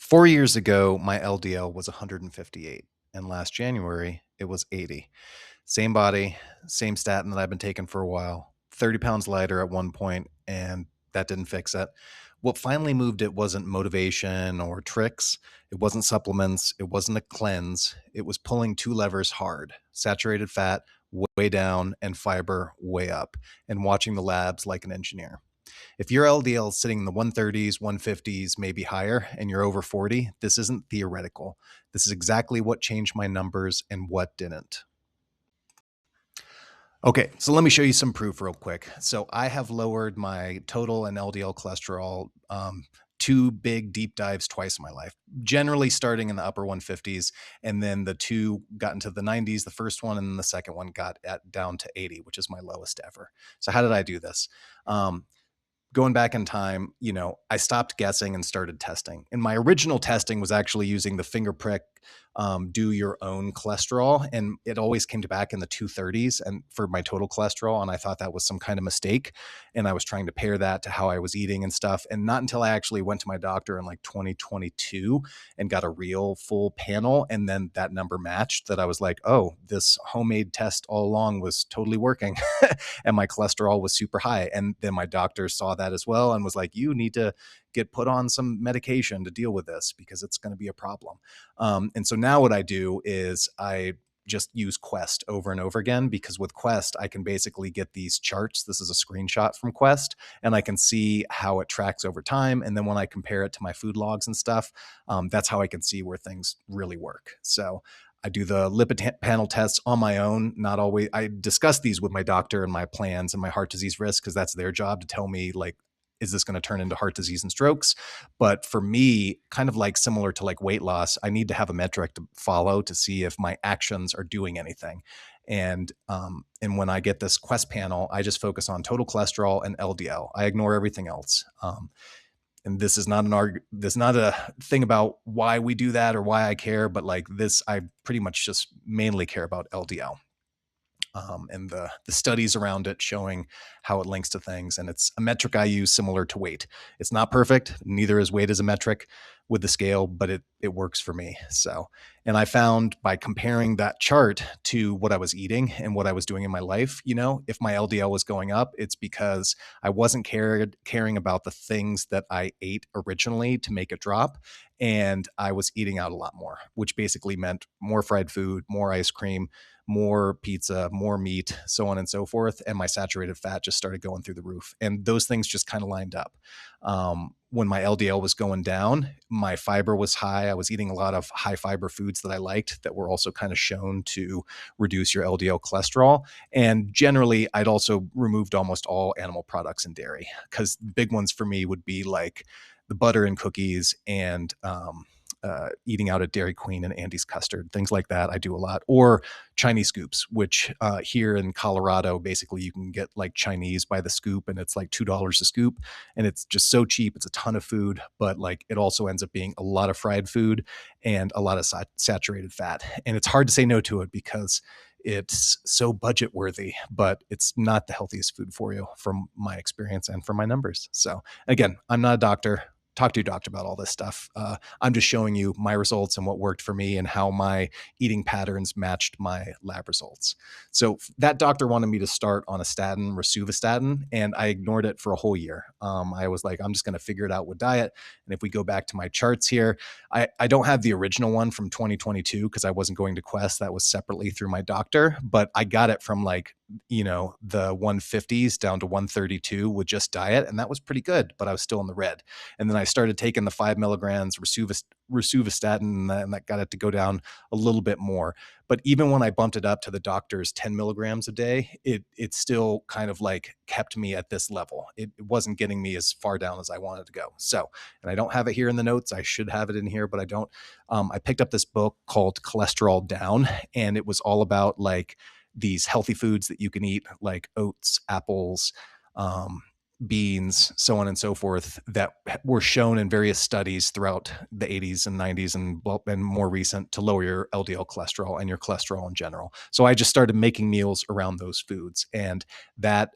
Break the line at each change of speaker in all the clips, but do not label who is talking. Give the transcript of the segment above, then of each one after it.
4 years ago, my LDL was 158, and last January it was 80. Same body, same statin that I've been taking for a while, 30 pounds lighter at one point, and that didn't fix it. What finally moved it wasn't motivation or tricks. It wasn't supplements. It wasn't a cleanse. It was pulling two levers hard: saturated fat way down and fiber way up, and watching the labs like an engineer. If your LDL is sitting in the 130s, 150s, maybe higher, and you're over 40, this isn't theoretical. This is exactly what changed my numbers and what didn't. Okay, so let me show you some proof real quick. So I have lowered my total and LDL cholesterol, two big deep dives twice in my life, generally starting in the upper 150s. And then the two got into the 90s, the first one, and then the second one got down to 80, which is my lowest ever. So how did I do this? Going back in time, I stopped guessing and started testing. And my original testing was actually using the finger prick, do your own cholesterol. And it always came back in the 230s and for my total cholesterol. And I thought that was some kind of mistake. And I was trying to pair that to how I was eating and stuff. And not until I actually went to my doctor in like 2022 and got a real full panel. And then that number matched, that I was like, oh, this homemade test all along was totally working. And my cholesterol was super high. And then my doctor saw that as well and was like, you need to get put on some medication to deal with this because it's going to be a problem. And so now what I do is I just use Quest over and over again, because with Quest, I can basically get these charts. This is a screenshot from Quest, and I can see how it tracks over time. And then when I compare it to my food logs and stuff, that's how I can see where things really work. So I do the lipid panel tests on my own. Not always. I discuss these with my doctor and my plans and my heart disease risk, because that's their job to tell me, like, is this going to turn into heart disease and strokes? But for me, kind of like similar to like weight loss, I need to have a metric to follow to see if my actions are doing anything. And when I get this Quest panel, I just focus on total cholesterol and LDL. I ignore everything else. And this is not a thing about why we do that or why I care, but like this, I pretty much just mainly care about LDL. And the studies around it showing how it links to things. And it's a metric I use similar to weight. It's not perfect. Neither is weight as a metric with the scale, but it works for me. So, and I found by comparing that chart to what I was eating and what I was doing in my life, if my LDL was going up, it's because I wasn't caring about the things that I ate originally to make it drop. And I was eating out a lot more, which basically meant more fried food, more ice cream, more pizza, more meat, so on and so forth. And my saturated fat just started going through the roof. And those things just kind of lined up. When my LDL was going down, my fiber was high. I was eating a lot of high fiber foods that I liked that were also kind of shown to reduce your LDL cholesterol. And generally, I'd also removed almost all animal products and dairy, because big ones for me would be like the butter and cookies and eating out at Dairy Queen and Andy's custard, things like that. I do a lot. Or Chinese scoops, which here in Colorado, basically you can get like Chinese by the scoop, and it's like $2 a scoop. And it's just so cheap. It's a ton of food, but like it also ends up being a lot of fried food and a lot of saturated fat. And it's hard to say no to it because it's so budget worthy, but it's not the healthiest food for you from my experience and from my numbers. So again, I'm not a doctor. Talk to your doctor about all this stuff. I'm just showing you my results and what worked for me and how my eating patterns matched my lab results. So that doctor wanted me to start on a statin, rosuvastatin, and I ignored it for a whole year. I was like, I'm just going to figure it out with diet. And if we go back to my charts here, I don't have the original one from 2022 because I wasn't going to Quest. That was separately through my doctor, but I got it from like, the 150s down to 132 with just diet. And that was pretty good, but I was still in the red. And then I started taking the 5 milligrams rosuvastatin, and that got it to go down a little bit more. But even when I bumped it up to the doctor's 10 milligrams a day, it still kind of like kept me at this level. It wasn't getting me as far down as I wanted to go. So, and I don't have it here in the notes. I should have it in here, but I don't. I picked up this book called Cholesterol Down, and it was all about like these healthy foods that you can eat, like oats, apples, beans, so on and so forth, that were shown in various studies throughout the 80s and 90s and more recent to lower your LDL cholesterol and your cholesterol in general. So I just started making meals around those foods, and that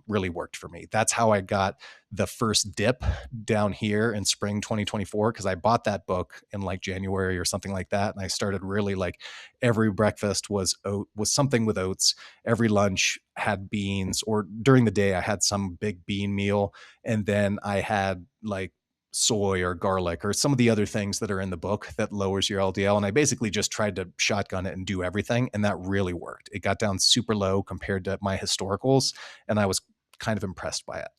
really worked for me. That's how I got the first dip down here in spring 2024, because I bought that book in like January or something like that, and I started really like every breakfast was something with oats, every lunch had beans, or during the day I had some big bean meal, and then I had like soy or garlic or some of the other things that are in the book that lowers your LDL. And I basically just tried to shotgun it and do everything. And that really worked. It got down super low compared to my historicals. And I was kind of impressed by it,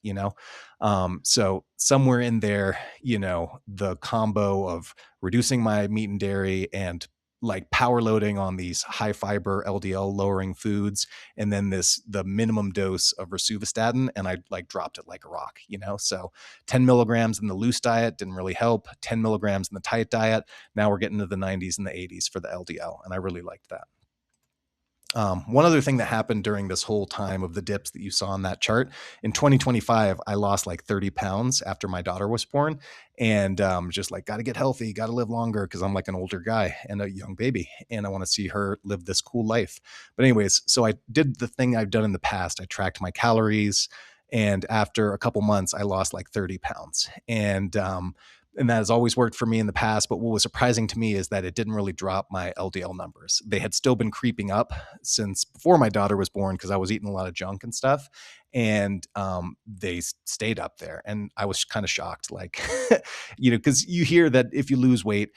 So somewhere in there, the combo of reducing my meat and dairy and like power loading on these high fiber LDL lowering foods, and then the minimum dose of rosuvastatin, and I like dropped it like a rock, So 10 milligrams in the loose diet didn't really help. 10 milligrams in the tight diet. Now we're getting to the 90s and the 80s for the LDL, and I really liked that. One other thing that happened during this whole time of the dips that you saw on that chart, in 2025, I lost like 30 pounds after my daughter was born, and just like, got to get healthy, got to live longer, because I'm like an older guy and a young baby, and I want to see her live this cool life. But anyways, so I did the thing I've done in the past. I tracked my calories, and after a couple months, I lost like 30 pounds. And that has always worked for me in the past. But what was surprising to me is that it didn't really drop my LDL numbers. They had still been creeping up since before my daughter was born, because I was eating a lot of junk and stuff. And they stayed up there. And I was kind of shocked, like, because you hear that if you lose weight,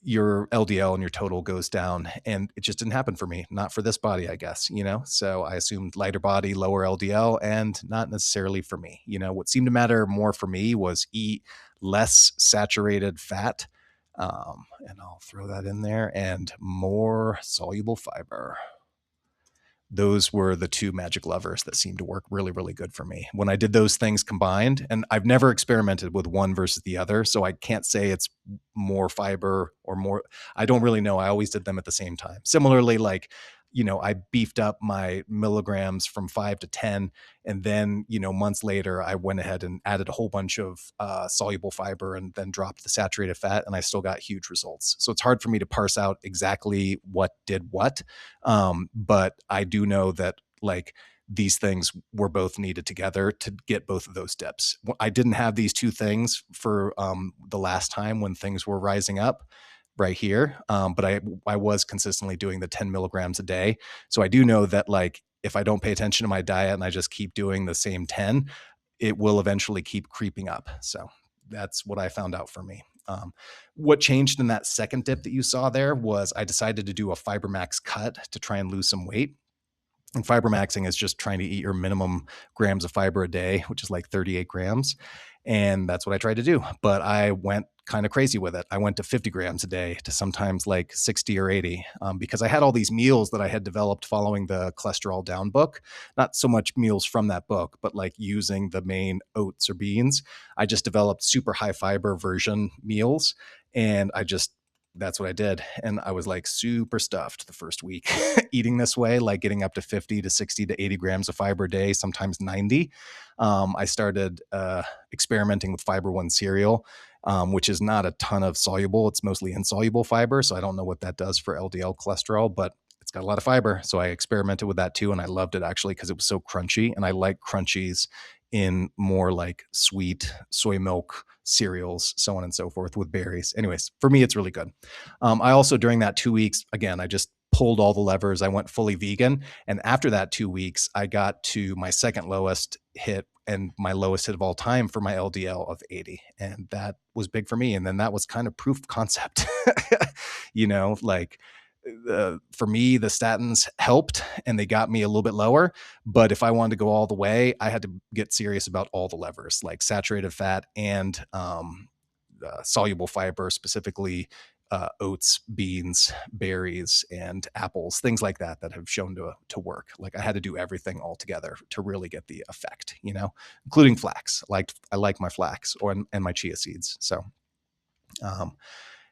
your LDL and your total goes down, and it just didn't happen for me, not for this body, I guess, so I assumed lighter body, lower LDL, and not necessarily for me. What seemed to matter more for me was eat less saturated fat, and I'll throw that in there, and more soluble fiber. Those were the two magic levers that seemed to work really, really good for me when I did those things combined. And I've never experimented with one versus the other, so I can't say it's more fiber or more. I don't really know. I always did them at the same time. Similarly, like, I beefed up my milligrams from 5 to 10. And then, months later, I went ahead and added a whole bunch of soluble fiber and then dropped the saturated fat. And I still got huge results. So it's hard for me to parse out exactly what did what. But I do know that like these things were both needed together to get both of those dips. I didn't have these two things for the last time when things were rising up right here. But I was consistently doing the 10 milligrams a day. So I do know that like, if I don't pay attention to my diet and I just keep doing the same 10, it will eventually keep creeping up. So that's what I found out for me. What changed in that second dip that you saw there was I decided to do a Fiber Max cut to try and lose some weight. And fiber maxing is just trying to eat your minimum grams of fiber a day, which is like 38 grams. And that's what I tried to do. But I went kind of crazy with it. I went to 50 grams a day to sometimes like 60 or 80, because I had all these meals that I had developed following the cholesterol down book. Not so much meals from that book, but like using the main oats or beans. I just developed super high fiber version meals. And that's what I did. And I was like super stuffed the first week eating this way, like getting up to 50 to 60 to 80 grams of fiber a day, sometimes 90. I started experimenting with Fiber One cereal, which is not a ton of soluble. It's mostly insoluble fiber. So I don't know what that does for LDL cholesterol, but it's got a lot of fiber. So I experimented with that too. And I loved it actually because it was so crunchy. And I like crunchies in more like sweet soy milk cereals, so on and so forth with berries. Anyways, for me, it's really good. I also, during that 2 weeks, again, I just pulled all the levers. I went fully vegan. And after that 2 weeks, I got to my second lowest hit and my lowest hit of all time for my LDL of 80. And that was big for me. And then that was kind of proof of concept, like for me, the statins helped and they got me a little bit lower. But if I wanted to go all the way, I had to get serious about all the levers, like saturated fat and soluble fiber, specifically oats, beans, berries, and apples, things like that have shown to work. Like I had to do everything all together to really get the effect, including flax. I like my flax and my chia seeds. So,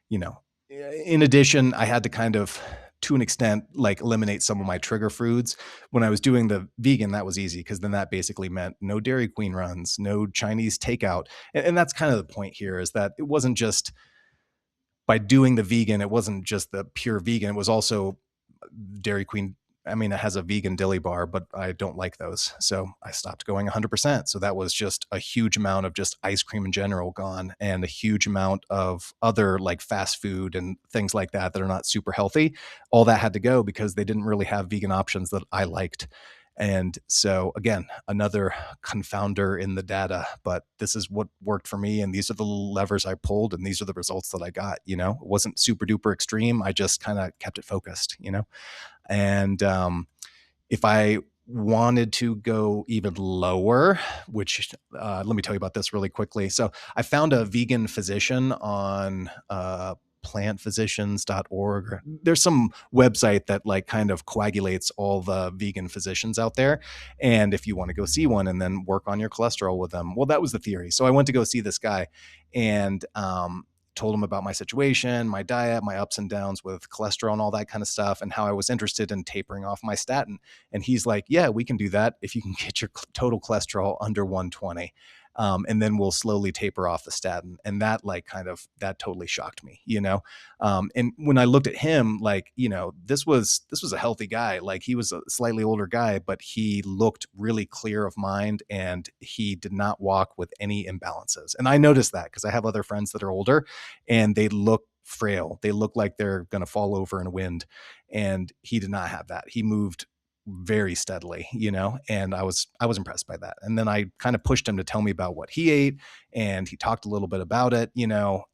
you know, in addition, I had to kind of, to an extent, like eliminate some of my trigger foods. When I was doing the vegan, that was easy because then that basically meant no Dairy Queen runs, no Chinese takeout. And that's kind of the point here, is that it wasn't just by doing the vegan, it wasn't just the pure vegan. It was also Dairy Queen I mean, it has a vegan dilly bar, but I don't like those. So I stopped going 100%. So that was just a huge amount of just ice cream in general gone, and a huge amount of other like fast food and things like that are not super healthy. All that had to go because they didn't really have vegan options that I liked. And so again, another confounder in the data, but this is what worked for me. And these are the levers I pulled, and these are the results that I got. It wasn't super duper extreme. I just kind of kept it focused. And if I wanted to go even lower, which let me tell you about this really quickly. So I found a vegan physician on plantphysicians.org. There's some website that like kind of coagulates all the vegan physicians out there. And if you want to go see one and then work on your cholesterol with them, well, that was the theory. So I went to go see this guy, and told him about my situation, my diet, my ups and downs with cholesterol and all that kind of stuff, and how I was interested in tapering off my statin. And he's like, yeah, we can do that if you can get your total cholesterol under 120. And then we'll slowly taper off the statin. And that that totally shocked me. And when I looked at him, this was a healthy guy. Like, he was a slightly older guy, but he looked really clear of mind, and he did not walk with any imbalances. And I noticed that because I have other friends that are older, and they look frail. They look like they're going to fall over in a wind. And he did not have that. He moved very steadily, and I was impressed by that. And then I kind of pushed him to tell me about what he ate, and he talked a little bit about it,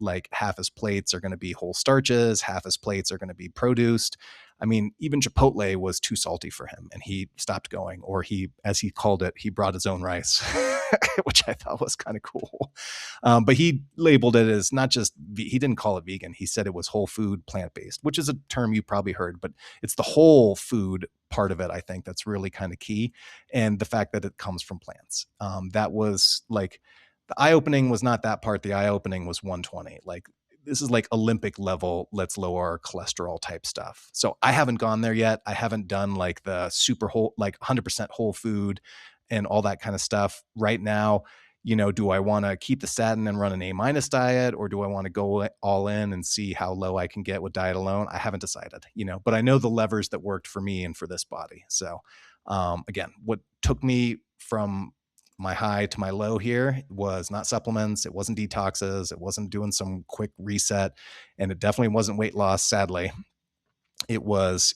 like half his plates are going to be whole starches, half his plates are going to be produced. I mean, even Chipotle was too salty for him, and he stopped going, or he, as he called it, he brought his own rice, which I thought was kind of cool. But he labeled it as not just, he didn't call it vegan. He said it was whole food, plant-based, which is a term you probably heard, but it's the whole food part of it, I think, that's really kind of key. And the fact that it comes from plants. That was like, the eye-opening was not that part. The eye-opening was 120. Like, this is like Olympic level, let's lower our cholesterol type stuff. So I haven't gone there yet. I haven't done like the super whole, like 100% whole food and all that kind of stuff right now. Do I want to keep the statin and run an A- diet, or do I want to go all in and see how low I can get with diet alone? I haven't decided, but I know the levers that worked for me and for this body. So again, what took me from my high to my low here was not supplements. It wasn't detoxes. It wasn't doing some quick reset. And it definitely wasn't weight loss, sadly. It was,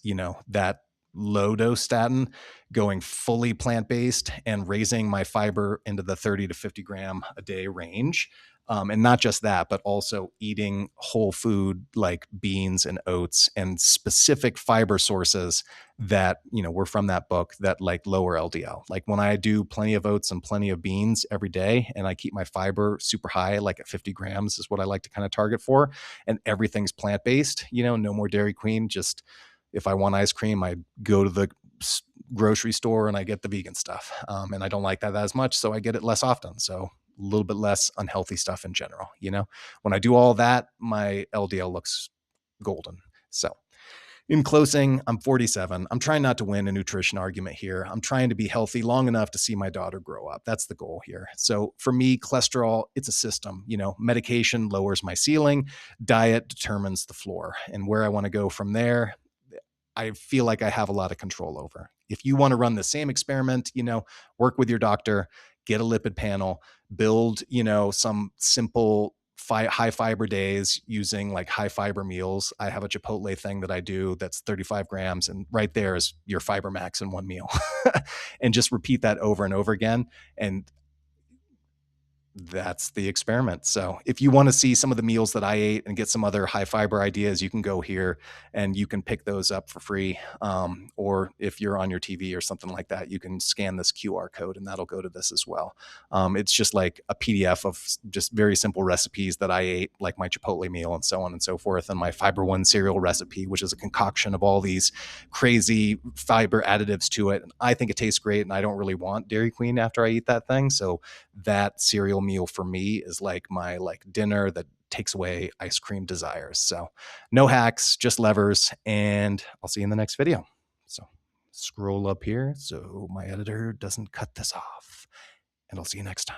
that low dose statin, going fully plant-based and raising my fiber into the 30 to 50 gram a day range. And not just that, but also eating whole food like beans and oats and specific fiber sources that, were from that book that like lower LDL. Like, when I do plenty of oats and plenty of beans every day, and I keep my fiber super high, like at 50 grams is what I like to kind of target for. And everything's plant-based, no more Dairy Queen. Just, if I want ice cream, I go to the grocery store and I get the vegan stuff. And I don't like that as much, so I get it less often. So a little bit less unhealthy stuff in general. When I do all that, my LDL looks golden. So in closing, I'm 47. I'm trying not to win a nutrition argument here. I'm trying to be healthy long enough to see my daughter grow up. That's the goal here. So for me, cholesterol, it's a system. Medication lowers my ceiling, diet determines the floor, and where I want to go from there, I feel like I have a lot of control over. If you want to run the same experiment, work with your doctor, get a lipid panel, build, some simple high fiber days using like high fiber meals. I have a Chipotle thing that I do that's 35 grams, and right there is your fiber max in one meal. And just repeat that over and over again. And that's the experiment. So if you want to see some of the meals that I ate and get some other high fiber ideas, you can go here and you can pick those up for free. Or if you're on your TV or something like that, you can scan this QR code and that'll go to this as well. It's just like a PDF of just very simple recipes that I ate, like my Chipotle meal and so on and so forth. And my Fiber One cereal recipe, which is a concoction of all these crazy fiber additives to it. And I think it tastes great, and I don't really want Dairy Queen after I eat that thing. So that cereal meal for me is like my dinner that takes away ice cream desires. So no hacks, just levers, and I'll see you in the next video. So scroll up here so my editor doesn't cut this off, and I'll see you next time.